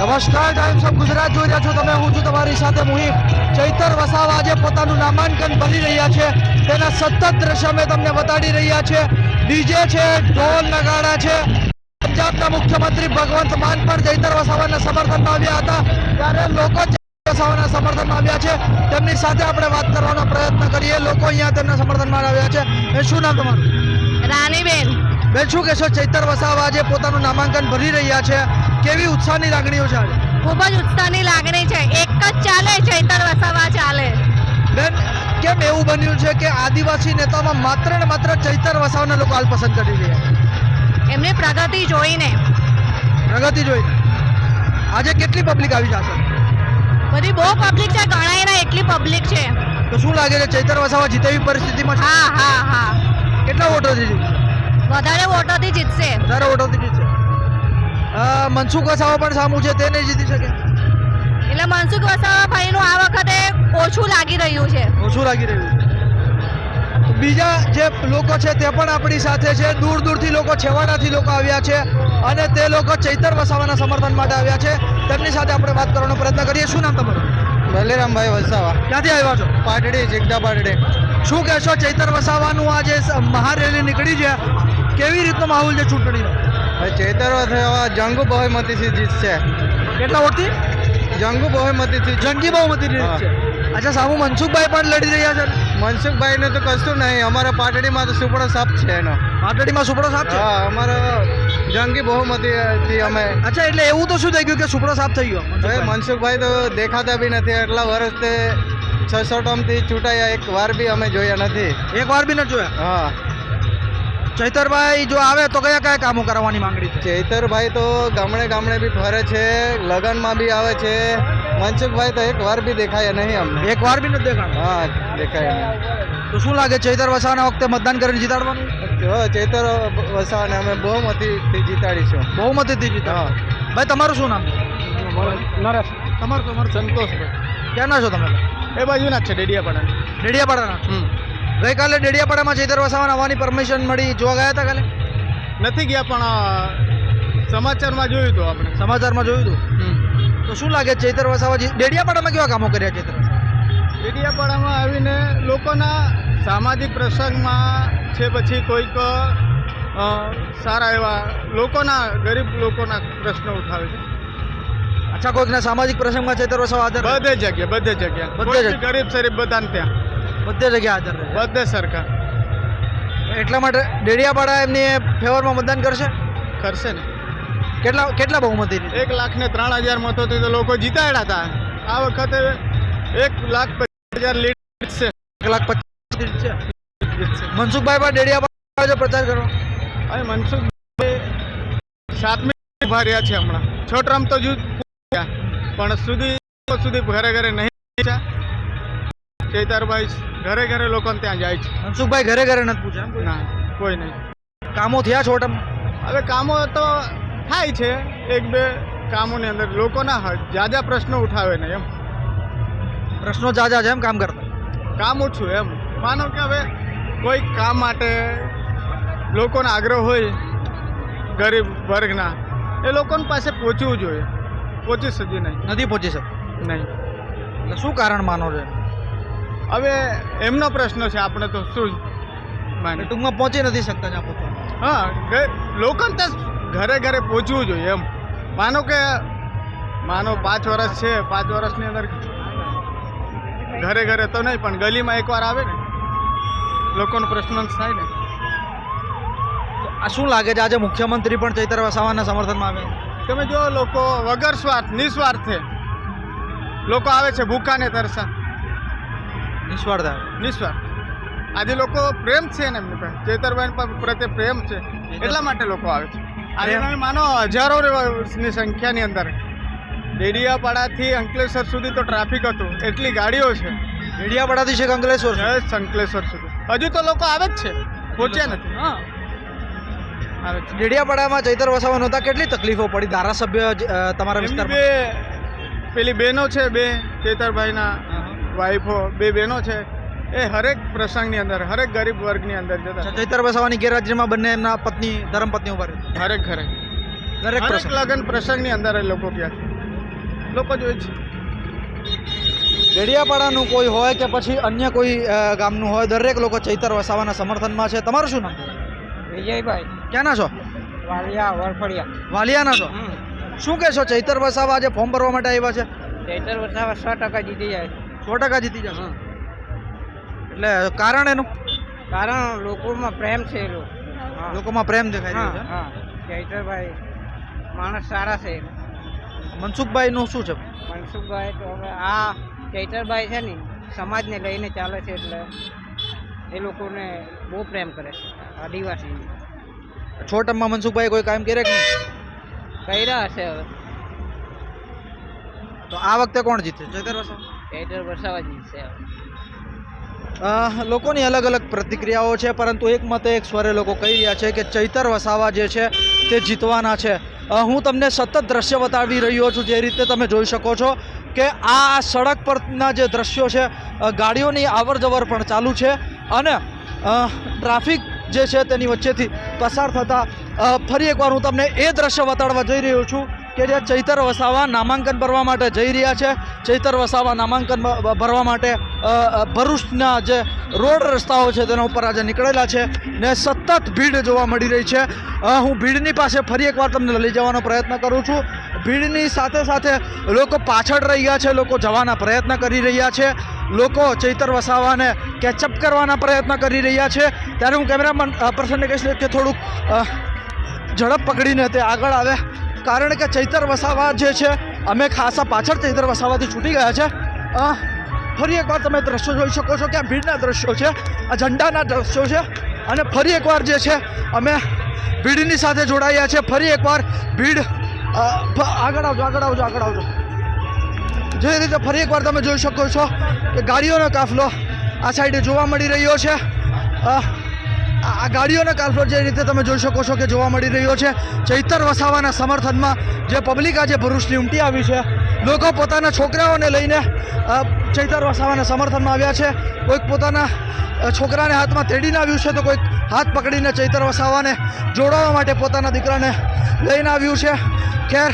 નમસ્કાર, times of Gujarat જોઈ રહ્યા છો તમે. હું છું તમારી સાથે મુહિબ. ચૈતર વસાવા આજે પોતાનું નામાંકન ભરી રહ્યા છે. તેના સતત દ્રશ્ય અમે તમને બતાડી રહ્યા છે. ડીજે છે, ઢોલ નગાડા છે. પંજાબના મુખ્યમંત્રી ભગવંત માન પણ ચૈતર વસાવાના સમર્થનમાં આવ્યા હતા. ત્યારે લોકો વસાવાના સમર્થનમાં આવ્યા છે. તેમની સાથે આપણે વાત કરવાનો પ્રયત્ન કરીએ. લોકો અહીંયા તેમના સમર્થનમાં આવ્યા છે. શું નામ તમારું? રાનીબેન. બેન, શું કહેશો? ચૈતર વસાવા આજે પોતાનું નામાંકન ભરી રહ્યા છે. કેવી ઉત્સાહની લાગણીઓ છે આજે? ખૂબ જ ઉત્સાહની લાગણી છે. એક જ ચાલે, ચૈતર વસાવા ચાલે. બેન, કેમ એવું બન્યું છે કે આદિવાસી નેતામાં માત્ર ને માત્ર ચૈતર વસાવાના લોકો હાલ પસંદ કરી રહ્યા છે? એમની પ્રગતિ જોઈને. પ્રગતિ જોઈને આજે કેટલી પબ્લિક આવી જશે? બધી બહુ પબ્લિક છે, ગણાય ના એટલી પબ્લિક છે. તો શું લાગે છે, ચૈતર વસાવા જીતે એવી પરિસ્થિતિમાં છે? હા હા હા, કેટલા વોટોથી જીતશે? વધારે વોટોથી જીતશે. વધારે વોટોથી જીતશે. મનસુખ વસાવા પણ સામું છે, તે નહીં જીતી શકે? એટલે મનસુખ વસાવા ભાઈનું આ વખતે ઓછું લાગી રહ્યું છે. ઓછું લાગી રહ્યું છે. બીજા જે લોકો છે તે પણ આપણી સાથે છે. દૂર દૂરથી લોકો, છેવાડાથી લોકો આવ્યા છે અને તે લોકો ચૈતર વસાવાના સમર્થન માટે આવ્યા છે. તેમની સાથે આપણે વાત કરવાનો પ્રયત્ન કરીએ. શું નામ તમારું? બલેરામભાઈ વસાવા. ક્યાંથી આવ્યા છો? પાટડી, જીગડા પાટડી. શું કહેશો? ચૈતર વસાવાનું આ જે મહારેલી નીકળી છે, કેવી રીતનો માહોલ છે ચૂંટણીનો? ચૈતર વસાવા જંગુ બહુમતીથી જીતશે. કેટલા વોટથી? જંગુ બહુમતીથી. જંગી બહુમતી જીતશે. અચ્છા, સામુ મનસુખભાઈ પણ લડી રહ્યા છે. મનસુખભાઈને તો કશું નહીં. અમારા પાટડીમાં તો સુપડો સાપ છે એનો. પાટડીમાં સુપડો સાપ છે? હા, અમારા જંગી બહુમતીથી અમે. અચ્છા, એટલે એવું તો શું થઈ ગયું કે સુપડો સાફ થઈ ગયો? હવે મનસુખભાઈ તો દેખાતા બી નથી. એટલા વર્ષથી 600 ટર્મથી ચૂંટાયા, એક વાર બી અમે જોયા નથી. એક વાર બી નથી જોયા? હા. ચૈતરભાઈ જો આવે તો કયા કયા કામો કરવાની માંગણી છે? ચૈતરભાઈ તો ગામડે ગામડે બી ફરે છે, લગનમાં બી આવે છે. મનસુખભાઈ તો એક વાર બી દેખાયા નહીં અમને. એક વાર બી નથી દેખાતા? હા, દેખાયા નહીં. તો શું લાગે, ચૈતર વસાવાના વખતે મતદાન કરીને જીતાડવાનું? ચૈતર વસાવાને અમે બહુમતીથી જીતાડીશું. બહુમતીથી જીતા? હા. ભાઈ, તમારું શું નામ? નરેશ. તમારું સંતોષભાઈ. ક્યાંના છો તમે? એ બાજુના જ છે, ડેડિયાપાડા. ડેડિયાપાડાના. ગઈકાલે ડેડિયાપાડામાં ચૈતર વસાવાને આવવાની પરમિશન મળી, જોવા ગયા હતા કાલે? નથી ગયા, પણ સમાચારમાં જોયું હતું આપણે. સમાચારમાં જોયું હતું. તો શું લાગે, ચૈતર વસાવા ડેડિયાપાડામાં કેવા કામો કર્યા ચૈતર? ડેડિયાપાડામાં આવીને લોકોના સામાજિક પ્રસંગમાં છે, પછી કોઈક સારા એવા લોકોના, ગરીબ લોકોના પ્રશ્નો ઉઠાવે છે. અચ્છા, કોઈકના સામાજિક પ્રસંગમાં ચૈતર વસાવા હાજર? બધે જગ્યાએ, બધે જગ્યાએ. બધે જગ્યાએ. ગરીબ શરીફ બધાને ત્યાં, બધે જગ્યાએ હાજર રહે. બધે સરકાર. એટલા માટે ડેડિયાપાડા એમની ફેવરમાં મતદાન કરશે? કરશે ને. કેટલા બહુમતી? 1,03,000 મતોથી તો લોકો જીતાડ્યા હતા. આ વખતે 1,50,000 લીડ છે. 1,25,000 છે. મનસુખભાઈ પણ ડેડિયાપાડા પ્રચાર કરો? હવે મનસુખભાઈ 7મી ઉભા રહ્યા છે હમણાં. 6 ટ્રમ્પ તો પણ સુધી ઘરે ઘરે નહીં. ચૈતરભાઈ ઘરે ઘરે લોકોને ત્યાં જાય છે. મનસુખભાઈ ઘરે ઘરે નથી પૂછ્યા? ના, કોઈ નહીં. કામો થયા છોટમ? હવે કામો તો થાય છે, 1-2 કામોની અંદર લોકોના જાજા પ્રશ્નો ઉઠાવે ને એમ. પ્રશ્નો જાજા છે એમ, કામ કરતા? કામ ઓછું એમ. માનો કે હવે કોઈ કામ માટે લોકોનો આગ્રહ હોય, ગરીબ વર્ગના, એ લોકોની પાસે પહોંચવું જોઈએ. પહોંચી શકી નહીં. નથી પહોંચી શકતા? નહીં. એટલે શું કારણ માનો છો? હવે એમનો પ્રશ્ન છે, આપણે તો શું માને. ટૂંકમાં પહોંચી નથી શકતા જ્યાં પહોંચવા? હા, લોકોને તો ઘરે ઘરે પહોંચવું જોઈએ એમ. માનો 5 વર્ષ છે, 5 વર્ષની અંદર ઘરે ઘરે તો નહીં, પણ ગલીમાં એકવાર આવે ને, લોકોનો પ્રશ્ન થાય ને. આ શું લાગે છે, આજે મુખ્યમંત્રી પણ ચૈતર વસાવાના સમર્થનમાં આવે? તમે જો, લોકો વગર સ્વાર્થ, નિસ્વાર્થે લોકો આવે છે, ભૂખા ને તરસા. નિસ્વાર્થ આવે? નિસ્વાર્થ. આજે લોકો પ્રેમ છે ને એમની પાસે, ચૈતરભાઈ પ્રત્યે પ્રેમ છે, એટલા માટે લોકો આવે છે. આજે તમે માનો હજારોની સંખ્યાની અંદર ડેડિયાપાડાથી અંકલેશ્વર સુધી તો ટ્રાફિક હતું, એટલી ગાડીઓ છે. ડેડિયાપાડાથી છે અંકલેશ્વર? અંકલેશ્વર સુધી હજુ તો લોકો આવે જ છે, પહોંચ્યા નથી. હા, આવે છે. ડેડિયાપાડામાં ચૈતર વસાવા નહોતા, કેટલી તકલીફો પડી? ધારાસભ્ય તમારા વિસ્તારમાં પેલી બહેનો છે, 2 ચૈતરભાઈના વાઈફો, 2 બહેનો છે, એ હરેક પ્રસંગની અંદર, હરેક ગરીબ વર્ગની અંદર જતા. ચૈતર વસાવાની ગેરહાજરીમાં બંને એમના પત્ની, ધર્મપત્ની ઉભા રહી? હરેક ઘરે, દરેક લગ્ન પ્રસંગની અંદર એ લોકો ગયા છે. લોકો જોઈએ છે. ડેડિયાપાડાનું કોઈ હોય કે પછી અન્ય કોઈ ગામનું હોય, દરેક લોકો ચૈતર વસાવાના સમર્થનમાં છે. તમારું શું નામ? વિજયભાઈ ક્યાંના છો? વાલિયા વરફળિયા. વાલિયાના છો? શું કહેશો, ચૈતર વસાવા આજે ફોર્મ ભરવા માટે આવ્યા છે? ચૈતર વસાવા 100% જીતી જાય. 100% જીતી જશે. એટલે કારણ એનું? કારણ લોકોમાં પ્રેમ છે એ લોકો. લોકોમાં પ્રેમ દેખાઈ રહ્યો છે. હા ચૈતરભાઈ માણસ સારા છે. મનસુખભાઈનું શું છે? મનસુખભાઈ તો હવે આ ચૈતરભાઈ છે ને સમાજને લઈને ચાલે છે એટલે એ લોકોને બહુ પ્રેમ કરે છે. આદિવાસી છોટમમાં મનસુખભાઈ કોઈ કામ કરે કે નહીં? કર્યા હશે. હવે તો આ વખતે કોણ જીતે? ચૈતર વસાવા? ચૈતર વસાવા જીતશે. લોકોની અલગ અલગ પ્રતિક્રિયાઓ છે, પરંતુ એક મતે એક સ્વરે લોકો કહી રહ્યા છે કે ચૈતર વસાવા જે છે તે જીતવાના છે. હું તમને સતત દ્રશ્ય બતાવી રહ્યો છું. જે રીતે તમે જોઈ શકો છો કે આ સડક પરના જે દ્રશ્યો છે, ગાડીઓની અવર જવર પણ ચાલુ છે અને ટ્રાફિક જે છે તેની વચ્ચેથી પસાર થતા ફરી એકવાર હું તમને એ દ્રશ્ય બતાડવા જઈ રહ્યો છું કે જે ચૈતર વસાવા નામાંકન ભરવા માટે જઈ રહ્યા છે. ચૈતર વસાવા નામાંકન ભરવા માટે ભરૂચના જે રોડ રસ્તાઓ છે તેના ઉપર આજે નીકળેલા છે ને સતત ભીડ જોવા મળી રહી છે. હું ભીડની પાસે ફરી એકવાર તમને લઈ જવાનો પ્રયત્ન કરું છું. ભીડની સાથે સાથે લોકો પાછળ રહી ગયા છે, લોકો જવાના પ્રયત્ન કરી રહ્યા છે, લોકો ચૈતર વસાવાને કેચઅપ કરવાના પ્રયત્ન કરી રહ્યા છે. ત્યારે હું કેમેરામેન પર્સનને કહીશ કે થોડુંક ઝડપ પકડીને તે આગળ આવે, કારણ કે ચૈતર વસાવા જે છે અમે ખાસા પાછળ ચૈતર વસાવાથી છૂટી ગયા છે. ફરી એકવાર તમે દ્રશ્યો જોઈ શકો છો કે આ ભીડના દ્રશ્યો છે, આ ઝંડાના દ્રશ્યો છે અને ફરી એકવાર જે છે અમે ભીડની સાથે જોડાયા છે. ફરી એકવાર ભીડ આગળ આવજો. જે રીતે ફરી એકવાર તમે જોઈ શકો છો કે ગાડીઓનો કાફલો આ સાઈડે જોવા મળી રહ્યો છે. આ ગાડીઓનો કાફલો જે રીતે તમે જોઈ શકો છો કે જોવા મળી રહ્યો છે. ચૈતર વસાવાના સમર્થનમાં જે પબ્લિક આજે ભરૂચની ઉમટી આવી છે, લોકો પોતાના છોકરાઓને લઈને ચૈતર વસાવાના સમર્થનમાં આવ્યા છે. કોઈક પોતાના છોકરાને હાથમાં તેડીને આવ્યું છે, તો કોઈક હાથ પકડીને ચૈતર વસાવાને જોડાવા માટે પોતાના દીકરાને લઈને આવ્યું છે. ખેર